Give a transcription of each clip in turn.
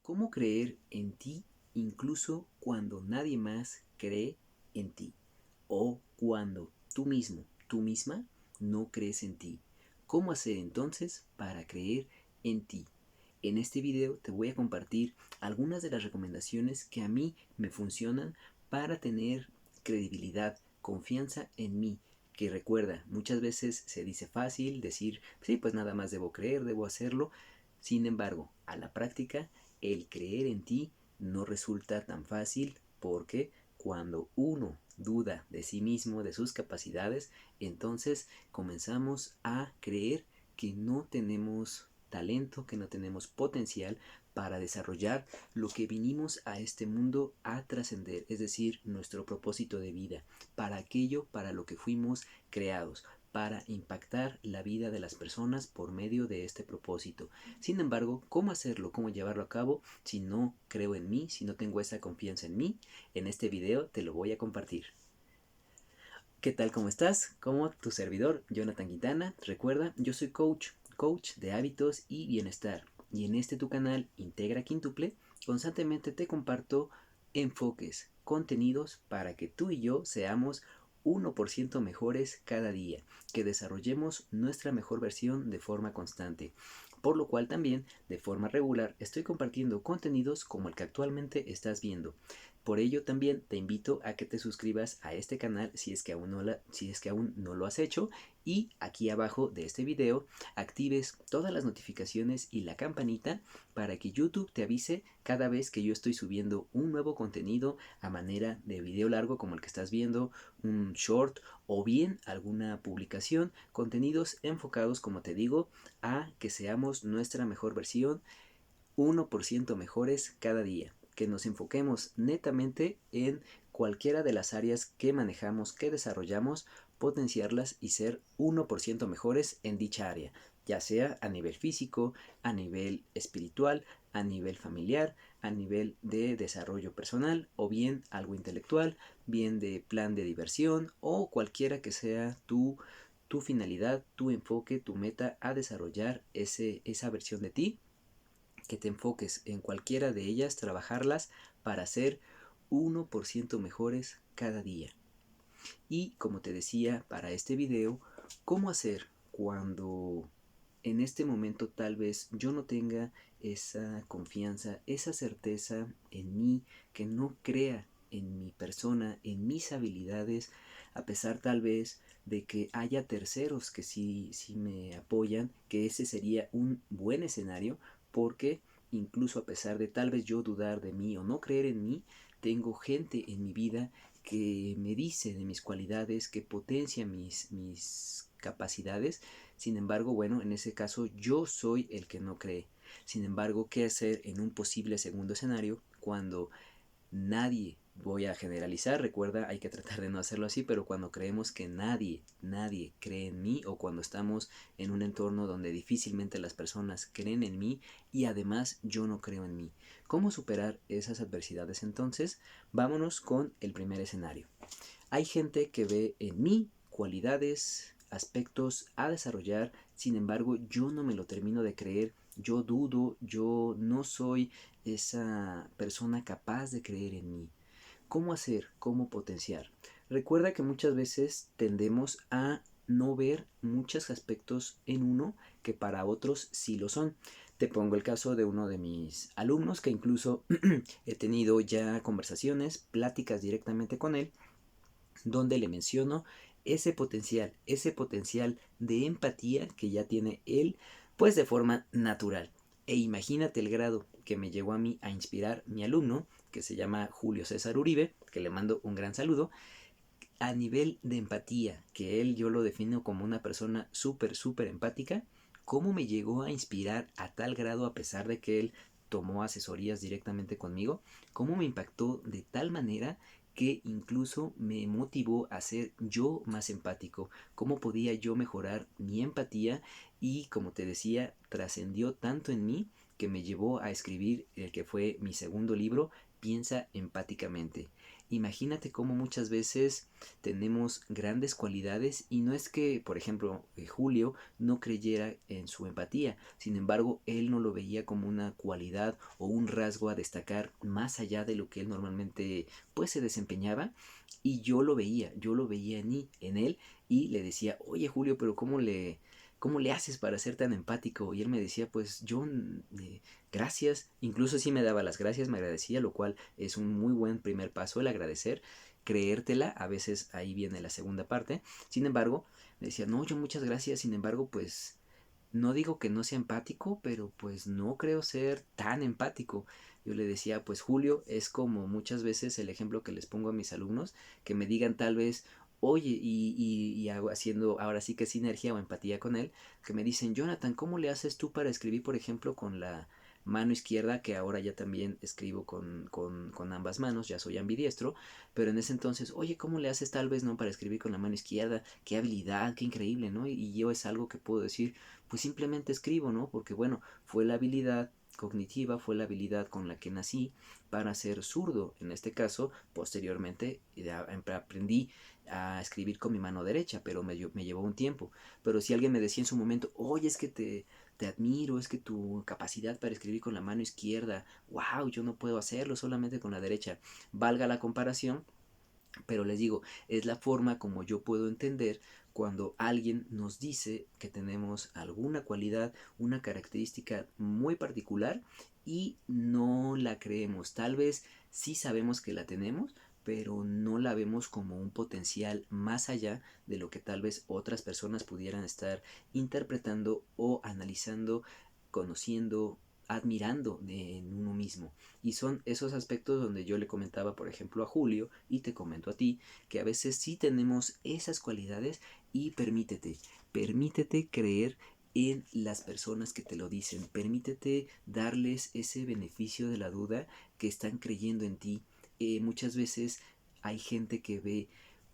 ¿Cómo creer en ti incluso cuando nadie más cree en ti? O cuando tú mismo, tú misma, no crees en ti. ¿Cómo hacer entonces para creer en ti? En este video te voy a compartir algunas de las recomendaciones que a mí me funcionan para tener credibilidad, confianza en mí. Que recuerda, muchas veces se dice fácil decir, sí, pues nada más debo creer, debo hacerlo. Sin embargo, a la práctica, el creer en ti no resulta tan fácil porque cuando uno duda de sí mismo, de sus capacidades, entonces comenzamos a creer que no tenemos talento, que no tenemos potencial para desarrollar lo que vinimos a este mundo a trascender, es decir, nuestro propósito de vida, para aquello para lo que fuimos creados, para impactar la vida de las personas por medio de este propósito. Sin embargo, ¿cómo hacerlo? ¿Cómo llevarlo a cabo si no creo en mí, si no tengo esa confianza en mí? En este video te lo voy a compartir. ¿Qué tal? ¿Cómo estás? Como tu servidor, Jonathan Quintana. Recuerda, yo soy coach de hábitos y bienestar. Y en este tu canal, Integra Quíntuple, constantemente te comparto enfoques, contenidos para que tú y yo seamos 1% mejores cada día, que desarrollemos nuestra mejor versión de forma constante. Por lo cual también, de forma regular, estoy compartiendo contenidos como el que actualmente estás viendo. Por ello también te invito a que te suscribas a este canal si es que aún no lo has hecho, y aquí abajo de este video actives todas las notificaciones y la campanita para que YouTube te avise cada vez que yo estoy subiendo un nuevo contenido a manera de video largo como el que estás viendo, un short o bien alguna publicación, contenidos enfocados, como te digo, a que seamos nuestra mejor versión, 1% mejores cada día, que nos enfoquemos netamente en cualquiera de las áreas que manejamos, que desarrollamos, potenciarlas y ser 1% mejores en dicha área, ya sea a nivel físico, a nivel espiritual, a nivel familiar, a nivel de desarrollo personal o bien algo intelectual, bien de plan de diversión o cualquiera que sea tu finalidad, tu enfoque, tu meta a desarrollar esa versión de ti, que te enfoques en cualquiera de ellas, trabajarlas para ser 1% mejores cada día. Y como te decía para este video, ¿cómo hacer cuando en este momento tal vez yo no tenga esa confianza, esa certeza en mí, que no crea en mi persona, en mis habilidades, a pesar tal vez de que haya terceros que sí me apoyan, que ese sería un buen escenario, porque incluso a pesar de tal vez yo dudar de mí o no creer en mí, tengo gente en mi vida que me dice de mis cualidades, que potencia mis capacidades. Sin embargo, bueno, en ese caso yo soy el que no cree. Sin embargo, ¿qué hacer en un posible segundo escenario cuando nadie, voy a generalizar, recuerda, hay que tratar de no hacerlo así, pero cuando creemos que nadie cree en mí, o cuando estamos en un entorno donde difícilmente las personas creen en mí y además yo no creo en mí? ¿Cómo superar esas adversidades entonces? Vámonos con el primer escenario. Hay gente que ve en mí cualidades, aspectos a desarrollar, sin embargo yo no me lo termino de creer, yo dudo, yo no soy esa persona capaz de creer en mí. ¿Cómo hacer? ¿Cómo potenciar? Recuerda que muchas veces tendemos a no ver muchos aspectos en uno que para otros sí lo son. Te pongo el caso de uno de mis alumnos que incluso he tenido ya conversaciones, pláticas directamente con él, donde le menciono ese potencial de empatía que ya tiene él, pues de forma natural. E imagínate el grado que me llegó a mí a inspirar mi alumno, que se llama Julio César Uribe, que le mando un gran saludo, a nivel de empatía, que él yo lo defino como una persona súper empática. ¿Cómo me llegó a inspirar a tal grado, a pesar de que él tomó asesorías directamente conmigo? ¿Cómo me impactó de tal manera que incluso me motivó a ser yo más empático? ¿Cómo podía yo mejorar mi empatía? Y como te decía, trascendió tanto en mí que me llevó a escribir el que fue mi segundo libro, piensa empáticamente. Imagínate cómo muchas veces tenemos grandes cualidades y no es que, por ejemplo, Julio no creyera en su empatía, sin embargo, él no lo veía como una cualidad o un rasgo a destacar más allá de lo que él normalmente pues se desempeñaba, y yo lo veía en él y le decía, oye Julio, pero ¿cómo le haces para ser tan empático? Y él me decía, pues yo, gracias, incluso sí me daba las gracias, me agradecía, lo cual es un muy buen primer paso el agradecer, creértela, a veces ahí viene la segunda parte. Sin embargo, me decía, no, yo muchas gracias, sin embargo, pues no digo que no sea empático, pero pues no creo ser tan empático. Yo le decía, pues Julio, es como muchas veces el ejemplo que les pongo a mis alumnos, que me digan tal vez, oye, y hago, haciendo ahora sí que sinergia o empatía con él, que me dicen, Jonathan, ¿cómo le haces tú para escribir, por ejemplo, con la mano izquierda, que ahora ya también escribo con ambas manos, ya soy ambidiestro, pero en ese entonces, oye, ¿cómo le haces tal vez no para escribir con la mano izquierda? Qué habilidad, qué increíble, ¿no? Y yo es algo que puedo decir, pues simplemente escribo, ¿no? Porque bueno, fue la habilidad cognitiva, fue la habilidad con la que nací para ser zurdo. En este caso, posteriormente aprendí a escribir con mi mano derecha, pero me llevó un tiempo. Pero si alguien me decía en su momento, oye, es que te admiro, es que tu capacidad para escribir con la mano izquierda, wow, yo no puedo hacerlo solamente con la derecha, valga la comparación, pero les digo, es la forma como yo puedo entender cuando alguien nos dice que tenemos alguna cualidad, una característica muy particular y no la creemos. Tal vez sí sabemos que la tenemos, pero no la vemos como un potencial más allá de lo que tal vez otras personas pudieran estar interpretando o analizando, conociendo, admirando en uno mismo. Y son esos aspectos donde yo le comentaba, por ejemplo, a Julio, y te comento a ti, que a veces sí tenemos esas cualidades y permítete creer en las personas que te lo dicen, permítete darles ese beneficio de la duda, que están creyendo en ti. Muchas veces hay gente que ve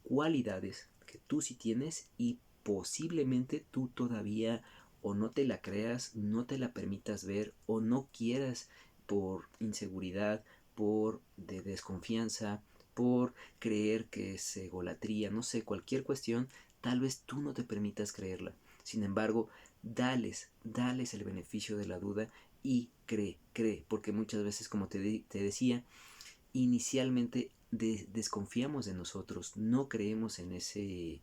cualidades que tú sí tienes y posiblemente tú todavía o no te la creas, no te la permitas ver o no quieras por inseguridad, por de desconfianza, por creer que es egolatría, no sé, cualquier cuestión, tal vez tú no te permitas creerla. Sin embargo, dales el beneficio de la duda y cree, porque muchas veces, como te decía, inicialmente desconfiamos de nosotros, no creemos en ese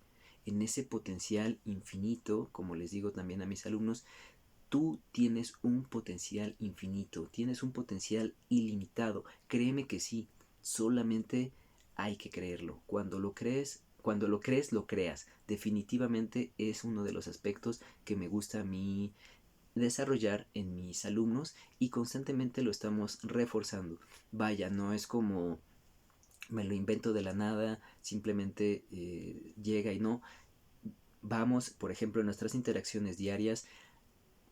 potencial infinito, como les digo también a mis alumnos, tú tienes un potencial infinito, tienes un potencial ilimitado. Créeme que sí, solamente hay que creerlo. Cuando lo crees, lo creas. Definitivamente es uno de los aspectos que me gusta a mí desarrollar en mis alumnos y constantemente lo estamos reforzando. Vaya, no es como me lo invento de la nada, simplemente llega y no. Vamos, por ejemplo, en nuestras interacciones diarias,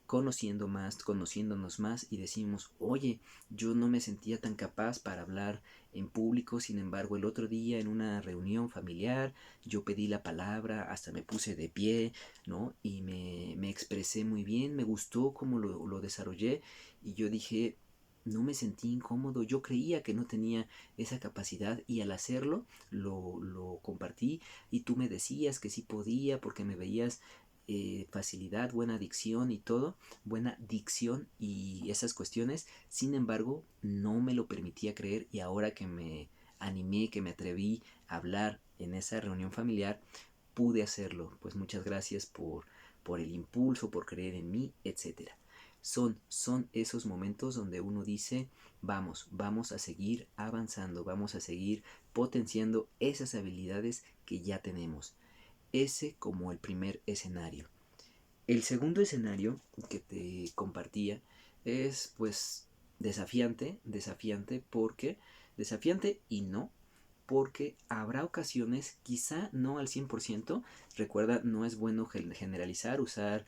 conociendo más, conociéndonos más y decimos, oye, yo no me sentía tan capaz para hablar en público, sin embargo el otro día en una reunión familiar yo pedí la palabra, hasta me puse de pie, ¿no? Y me expresé muy bien, me gustó cómo lo desarrollé y yo dije, no me sentí incómodo, yo creía que no tenía esa capacidad y al hacerlo lo compartí y tú me decías que sí podía porque me veías facilidad, buena dicción y todo, buena dicción y esas cuestiones. Sin embargo, no me lo permitía creer y ahora que me animé, que me atreví a hablar en esa reunión familiar, pude hacerlo. Pues muchas gracias por el impulso, por creer en mí, etcétera. Son esos momentos donde uno dice, vamos a seguir avanzando, vamos a seguir potenciando esas habilidades que ya tenemos. Ese como el primer escenario. El segundo escenario que te compartía es pues desafiante porque, desafiante y no, porque habrá ocasiones, quizá no al 100%, recuerda, no es bueno generalizar, usar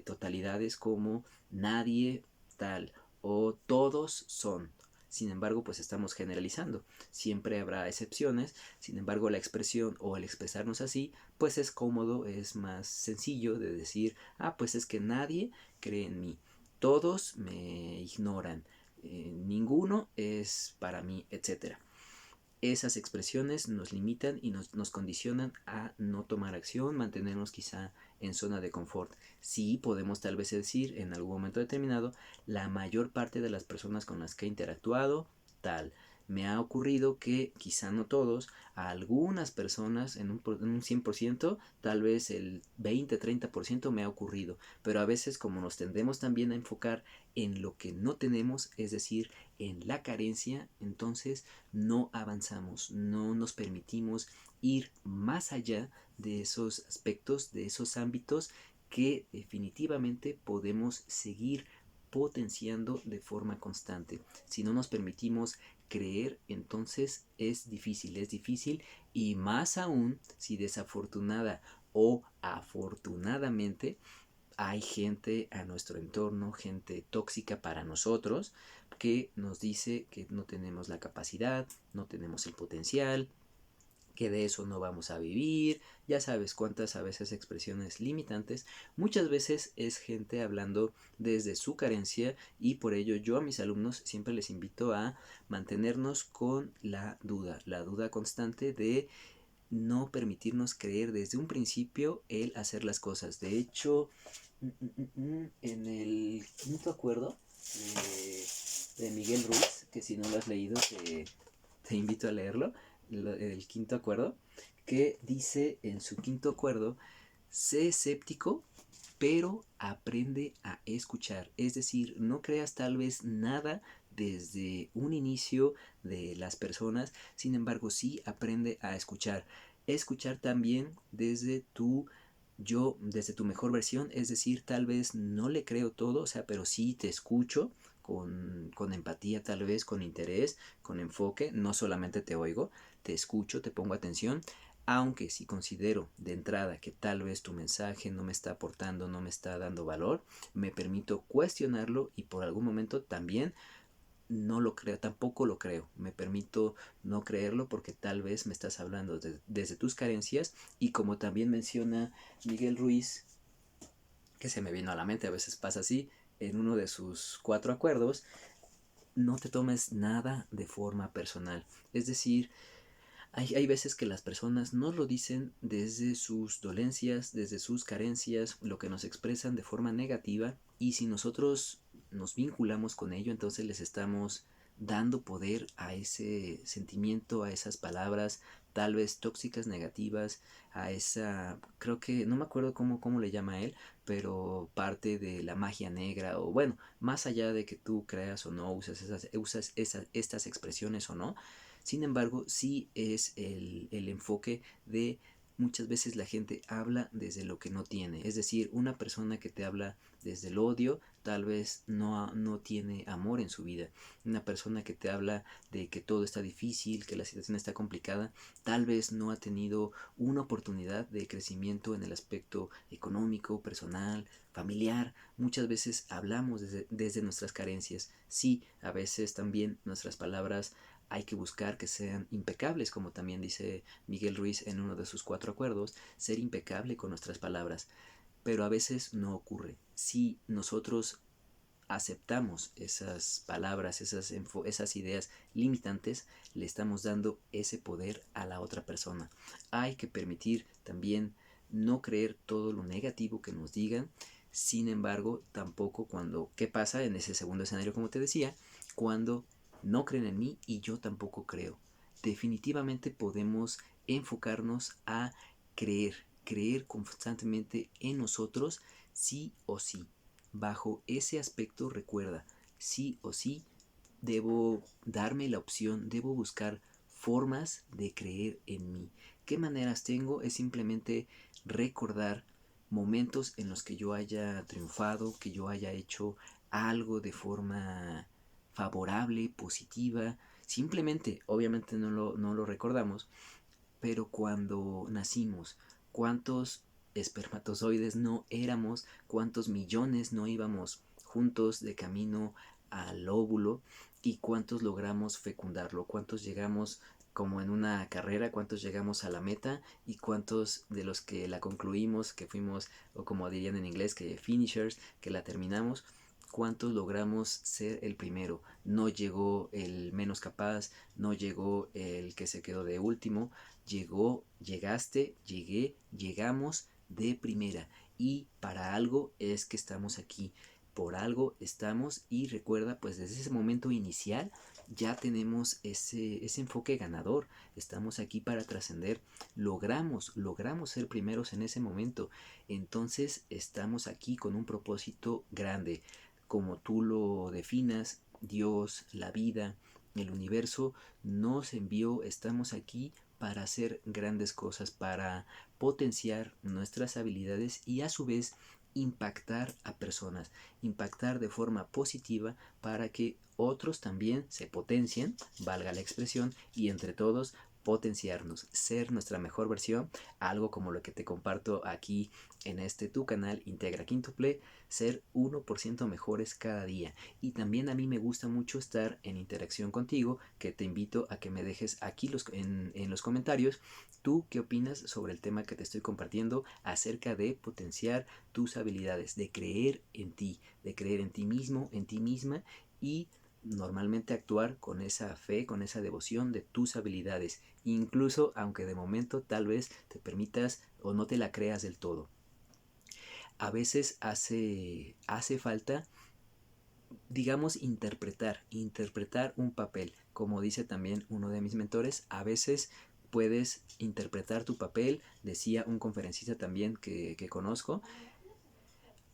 totalidades como nadie tal o todos son. Sin embargo, pues estamos generalizando. Siempre habrá excepciones. Sin embargo, la expresión o el expresarnos así, pues es cómodo, es más sencillo de decir, ah, pues es que nadie cree en mí. Todos me ignoran. ninguno es para mí, etcétera. Esas expresiones nos limitan y nos condicionan a no tomar acción, mantenernos quizá en zona de confort. Sí, podemos tal vez decir en algún momento determinado, la mayor parte de las personas con las que he interactuado, tal. Me ha ocurrido que, quizá no todos, a algunas personas en un 100%, tal vez el 20-30% me ha ocurrido. Pero a veces, como nos tendemos también a enfocar en lo que no tenemos, es decir, en la carencia, entonces no avanzamos, no nos permitimos ir más allá de esos aspectos, de esos ámbitos que definitivamente podemos seguir potenciando de forma constante. Si no nos permitimos creer, entonces es difícil y más aún si desafortunada o afortunadamente hay gente a nuestro entorno, gente tóxica para nosotros, que nos dice que no tenemos la capacidad, no tenemos el potencial, que de eso no vamos a vivir, ya sabes cuántas a veces expresiones limitantes, muchas veces es gente hablando desde su carencia y por ello yo a mis alumnos siempre les invito a mantenernos con la duda constante de no permitirnos creer desde un principio el hacer las cosas. De hecho, en el quinto acuerdo de Miguel Ruiz, que si no lo has leído te invito a leerlo, el quinto acuerdo, que dice en su quinto acuerdo, sé escéptico, pero aprende a escuchar. Es decir, no creas tal vez nada desde un inicio de las personas, sin embargo sí aprende a escuchar. Escuchar también desde tu desde tu mejor versión, es decir, tal vez no le creo todo, o sea, pero sí te escucho con empatía tal vez, con interés, con enfoque, no solamente te oigo, te escucho, te pongo atención, aunque si considero de entrada que tal vez tu mensaje no me está aportando, no me está dando valor, me permito cuestionarlo y por algún momento también no lo creo, tampoco lo creo. Me permito no creerlo porque tal vez me estás hablando desde tus carencias y como también menciona Miguel Ruiz, que se me vino a la mente, a veces pasa así, en uno de sus 4 acuerdos, no te tomes nada de forma personal. Es decir, hay veces que las personas no lo dicen desde sus dolencias, desde sus carencias, lo que nos expresan de forma negativa y si nosotros nos vinculamos con ello, entonces les estamos dando poder a ese sentimiento, a esas palabras tal vez tóxicas, negativas, a esa, creo que, no me acuerdo cómo le llama él, pero parte de la magia negra o bueno, más allá de que tú creas o no, estas expresiones o no, sin embargo, sí es el enfoque de muchas veces la gente habla desde lo que no tiene. Es decir, una persona que te habla desde el odio tal vez no tiene amor en su vida. Una persona que te habla de que todo está difícil, que la situación está complicada, tal vez no ha tenido una oportunidad de crecimiento en el aspecto económico, personal, familiar. Muchas veces hablamos desde nuestras carencias. Sí, a veces también nuestras palabras hay que buscar que sean impecables, como también dice Miguel Ruiz en uno de sus 4 acuerdos, ser impecable con nuestras palabras. Pero a veces no ocurre. Si nosotros aceptamos esas palabras, esas ideas limitantes, le estamos dando ese poder a la otra persona. Hay que permitir también no creer todo lo negativo que nos digan. Sin embargo, tampoco ¿qué pasa en ese segundo escenario, como te decía? Cuando no creen en mí y yo tampoco creo. Definitivamente podemos enfocarnos a creer constantemente en nosotros, sí o sí. Bajo ese aspecto, recuerda, sí o sí, debo darme la opción, debo buscar formas de creer en mí. ¿Qué maneras tengo? Es simplemente recordar momentos en los que yo haya triunfado, que yo haya hecho algo de forma favorable, positiva. Simplemente, obviamente no lo recordamos, pero cuando nacimos, ¿cuántos espermatozoides no éramos? ¿Cuántos millones no íbamos juntos de camino al óvulo? ¿Y cuántos logramos fecundarlo? ¿Cuántos llegamos como en una carrera? ¿Cuántos llegamos a la meta? ¿Y cuántos de los que la concluimos, que fuimos, o como dirían en inglés, que finishers, que la terminamos? ¿Cuántos logramos ser el primero? No llegó el menos capaz, no llegó el que se quedó de último, llegaste, llegamos de primera. Y para algo es que estamos aquí, por algo estamos, y recuerda, pues desde ese momento inicial ya tenemos ese enfoque ganador. Estamos aquí para trascender, logramos ser primeros en ese momento. Entonces estamos aquí con un propósito grande, como tú lo definas. Dios, la vida, el universo nos envió, estamos aquí para hacer grandes cosas, para potenciar nuestras habilidades y a su vez impactar a personas, impactar de forma positiva para que otros también se potencien, valga la expresión, y entre todos potenciarnos, ser nuestra mejor versión, algo como lo que te comparto aquí en este tu canal Integra Quíntuple, ser 1% mejores cada día. Y también a mí me gusta mucho estar en interacción contigo, que te invito a que me dejes aquí en los comentarios tú qué opinas sobre el tema que te estoy compartiendo acerca de potenciar tus habilidades, de creer en ti mismo, en ti misma, y normalmente actuar con esa fe, con esa devoción de tus habilidades, incluso aunque de momento tal vez te permitas o no te la creas del todo. A veces hace falta, digamos, interpretar un papel. Como dice también uno de mis mentores, a veces puedes interpretar tu papel, decía un conferencista también que conozco.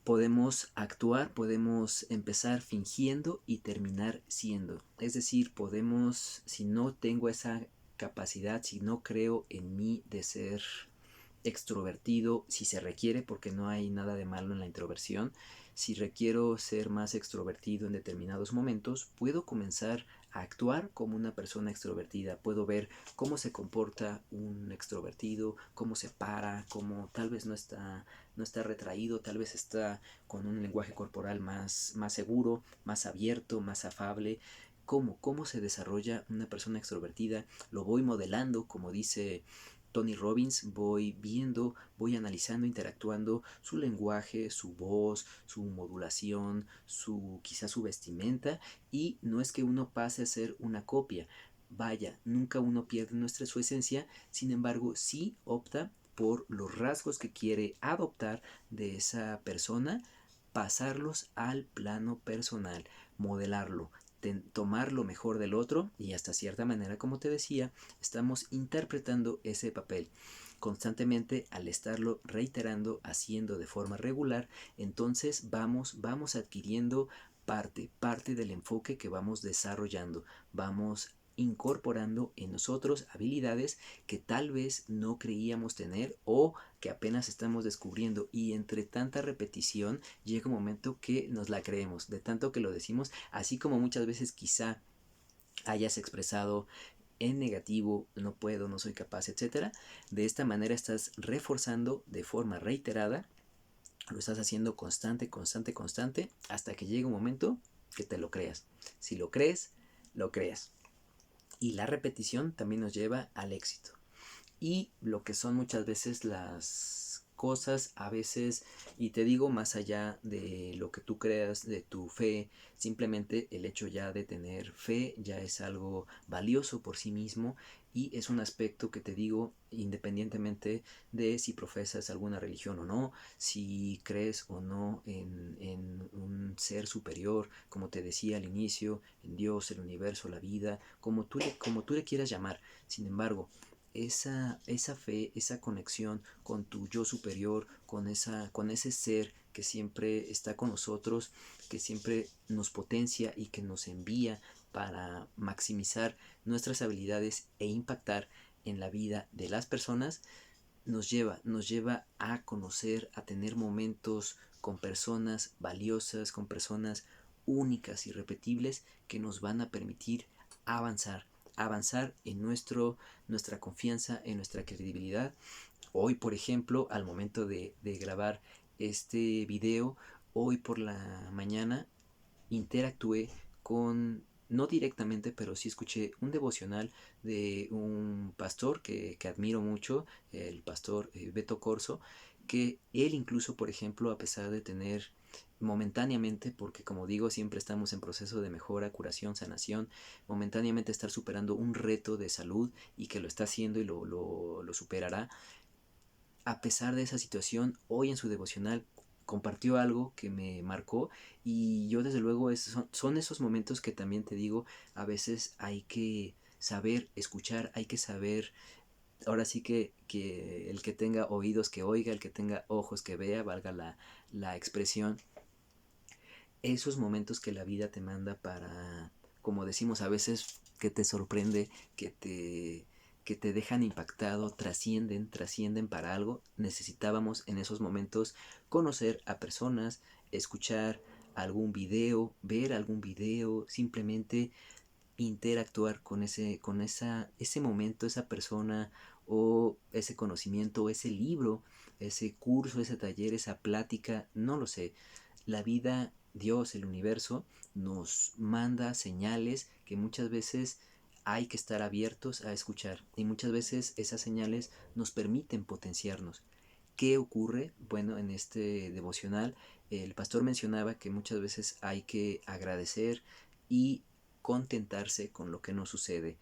Podemos actuar, podemos empezar fingiendo y terminar siendo. Es decir, podemos, si no tengo esa capacidad, si no creo en mí de ser extrovertido, si se requiere, porque no hay nada de malo en la introversión, si requiero ser más extrovertido en determinados momentos, puedo comenzar a actuar como una persona extrovertida. Puedo ver cómo se comporta un extrovertido, cómo se para, cómo tal vez no está retraído, tal vez está con un lenguaje corporal más seguro, más abierto, más afable. ¿Cómo se desarrolla una persona extrovertida? Lo voy modelando, como dice Tony Robbins, voy viendo, voy analizando, interactuando su lenguaje, su voz, su modulación, quizá su vestimenta, y no es que uno pase a ser una copia. Vaya, nunca uno pierde su esencia, sin embargo, sí opta por los rasgos que quiere adoptar de esa persona, pasarlos al plano personal, modelarlo, tomar lo mejor del otro, y hasta cierta manera, como te decía, estamos interpretando ese papel constantemente. Al estarlo reiterando, haciendo de forma regular, entonces vamos adquiriendo parte del enfoque que vamos desarrollando, vamos incorporando en nosotros habilidades que tal vez no creíamos tener o que apenas estamos descubriendo, y entre tanta repetición llega un momento que nos la creemos, de tanto que lo decimos, así como muchas veces quizá hayas expresado en negativo, no puedo, no soy capaz, etcétera. De esta manera estás reforzando de forma reiterada, lo estás haciendo constante, hasta que llegue un momento que te lo creas. Si lo crees, lo creas. Y la repetición también nos lleva al éxito. Y lo que son muchas veces las cosas, a veces, y te digo, más allá de lo que tú creas, de tu fe, simplemente el hecho ya de tener fe ya es algo valioso por sí mismo, y es un aspecto que te digo, independientemente de si profesas alguna religión o no, si crees o no en un ser superior, como te decía al inicio, en Dios, el universo, la vida, como tú le quieras llamar. Sin embargo, esa fe, esa conexión con tu yo superior, con ese ser que siempre está con nosotros, que siempre nos potencia y que nos envía para maximizar nuestras habilidades e impactar en la vida de las personas, nos lleva a conocer, a tener momentos con personas valiosas, con personas únicas y repetibles, que nos van a permitir avanzar en nuestra confianza, en nuestra credibilidad. Hoy, por ejemplo, al momento de grabar este video, hoy por la mañana interactué con, no directamente, pero sí escuché un devocional de un pastor que admiro mucho, el pastor Beto Corso, que él incluso, por ejemplo, a pesar de tener momentáneamente, porque como digo, siempre estamos en proceso de mejora, curación, sanación, momentáneamente estar superando un reto de salud y que lo está haciendo y lo superará. A pesar de esa situación, hoy en su devocional compartió algo que me marcó y yo desde luego son esos momentos que también te digo, a veces hay que saber escuchar, hay que saber, ahora sí que el que tenga oídos que oiga, el que tenga ojos que vea, valga la expresión, esos momentos que la vida te manda para, como decimos a veces, que te sorprende, que te dejan impactado, trascienden para algo. Necesitábamos en esos momentos conocer a personas, escuchar algún video, ver algún video, simplemente interactuar ese momento, esa persona o ese conocimiento, ese libro, ese curso, ese taller, esa plática, no lo sé. La vida, Dios, el universo, nos manda señales que muchas veces hay que estar abiertos a escuchar y muchas veces esas señales nos permiten potenciarnos. ¿Qué ocurre? Bueno, en este devocional el pastor mencionaba que muchas veces hay que agradecer y contentarse con lo que nos sucede.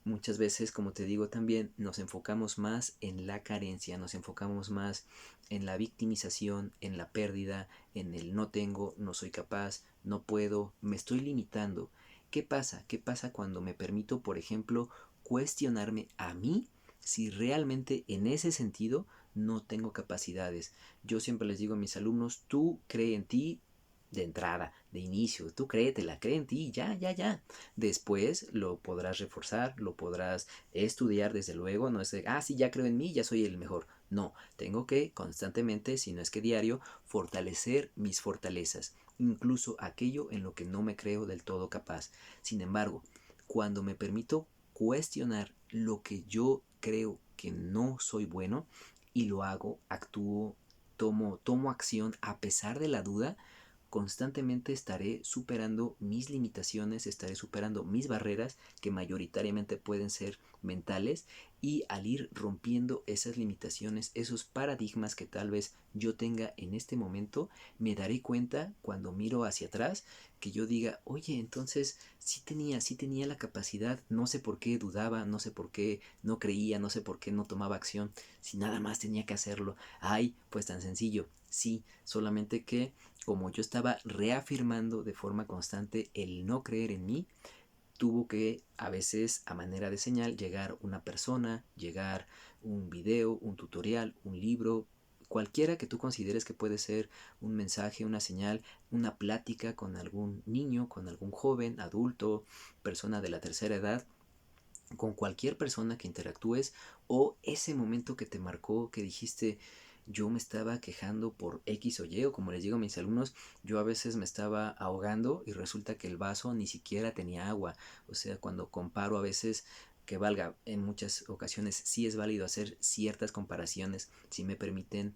Muchas veces, como te digo también, nos enfocamos más en la carencia, nos enfocamos más en la victimización, en la pérdida, en el no tengo, no soy capaz, no puedo, me estoy limitando. ¿Qué pasa? ¿Qué pasa cuando me permito, por ejemplo, cuestionarme a mí si realmente en ese sentido no tengo capacidades? Yo siempre les digo a mis alumnos, tú cree en ti, de entrada, de inicio, tú créetela, cree en ti, ya. Después lo podrás reforzar, lo podrás estudiar desde luego, no es de, sí, ya creo en mí, ya soy el mejor. No, tengo que constantemente, si no es que diario, fortalecer mis fortalezas, incluso aquello en lo que no me creo del todo capaz. Sin embargo, cuando me permito cuestionar lo que yo creo que no soy bueno y lo hago, actúo, tomo acción a pesar de la duda, constantemente estaré superando mis limitaciones, estaré superando mis barreras que mayoritariamente pueden ser mentales y al ir rompiendo esas limitaciones, esos paradigmas que tal vez yo tenga en este momento, me daré cuenta cuando miro hacia atrás que yo diga, oye, entonces sí tenía la capacidad, no sé por qué dudaba, no sé por qué no creía, no sé por qué no tomaba acción, si nada más tenía que hacerlo. Ay, pues tan sencillo, sí, solamente que como yo estaba reafirmando de forma constante el no creer en mí, tuvo que a veces a manera de señal llegar una persona, llegar un video, un tutorial, un libro, cualquiera que tú consideres que puede ser un mensaje, una señal, una plática con algún niño, con algún joven, adulto, persona de la tercera edad, con cualquier persona que interactúes o ese momento que te marcó, que dijiste, yo me estaba quejando por X o Y, o como les digo a mis alumnos, yo a veces me estaba ahogando y resulta que el vaso ni siquiera tenía agua. O sea, cuando comparo a veces, que valga, en muchas ocasiones sí es válido hacer ciertas comparaciones, si me permiten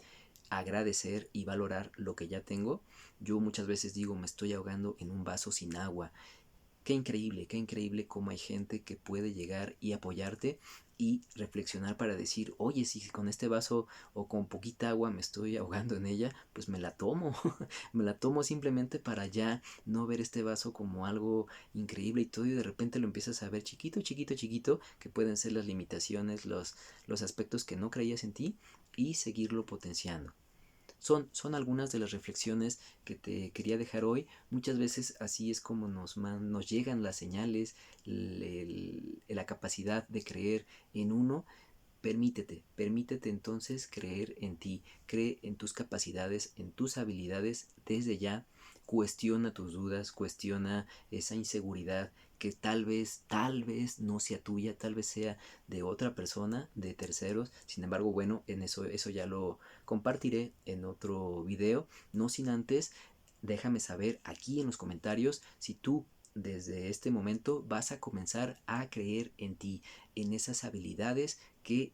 agradecer y valorar lo que ya tengo. Yo muchas veces digo, me estoy ahogando en un vaso sin agua. Qué increíble cómo hay gente que puede llegar y apoyarte y reflexionar para decir, oye, si con este vaso o con poquita agua me estoy ahogando en ella, pues me la tomo, me la tomo simplemente para ya no ver este vaso como algo increíble y todo y de repente lo empiezas a ver chiquito, que pueden ser las limitaciones, los aspectos que no creías en ti y seguirlo potenciando. Son algunas de las reflexiones que te quería dejar hoy. Muchas veces así es como nos llegan las señales, la capacidad de creer en uno. Permítete entonces creer en ti, cree en tus capacidades, en tus habilidades desde ya, cuestiona tus dudas, cuestiona esa inseguridad que tal vez no sea tuya, tal vez sea de otra persona, de terceros. Sin embargo, bueno, eso ya lo compartiré en otro video, no sin antes déjame saber aquí en los comentarios si tú desde este momento vas a comenzar a creer en ti, en esas habilidades que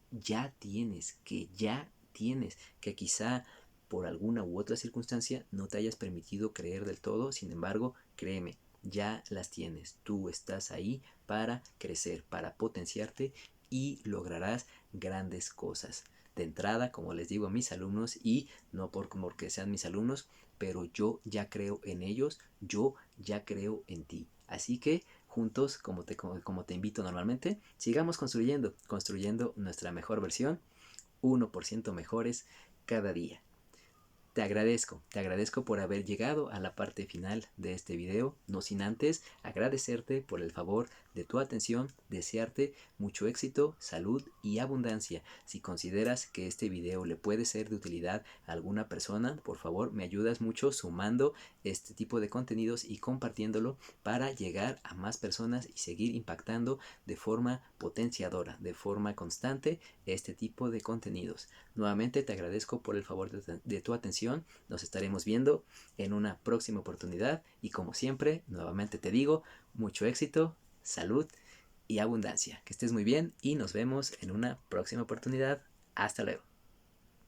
quizá por alguna u otra circunstancia no te hayas permitido creer del todo, sin embargo, créeme, ya las tienes, tú estás ahí para crecer, para potenciarte y lograrás grandes cosas. De entrada, como les digo a mis alumnos, y no porque sean mis alumnos, pero yo ya creo en ellos, yo ya creo en ti. Así que juntos, como te invito normalmente, sigamos construyendo nuestra mejor versión, 1% mejores cada día. Te agradezco por haber llegado a la parte final de este video, no sin antes agradecerte por el favor de tu atención, desearte mucho éxito, salud y abundancia. Si consideras que este video le puede ser de utilidad a alguna persona, por favor me ayudas mucho sumando este tipo de contenidos y compartiéndolo para llegar a más personas y seguir impactando de forma potenciadora, de forma constante este tipo de contenidos. Nuevamente te agradezco por el favor de tu atención. Nos estaremos viendo en una próxima oportunidad y como siempre, nuevamente te digo, mucho éxito, salud y abundancia. Que estés muy bien y nos vemos en una próxima oportunidad. Hasta luego.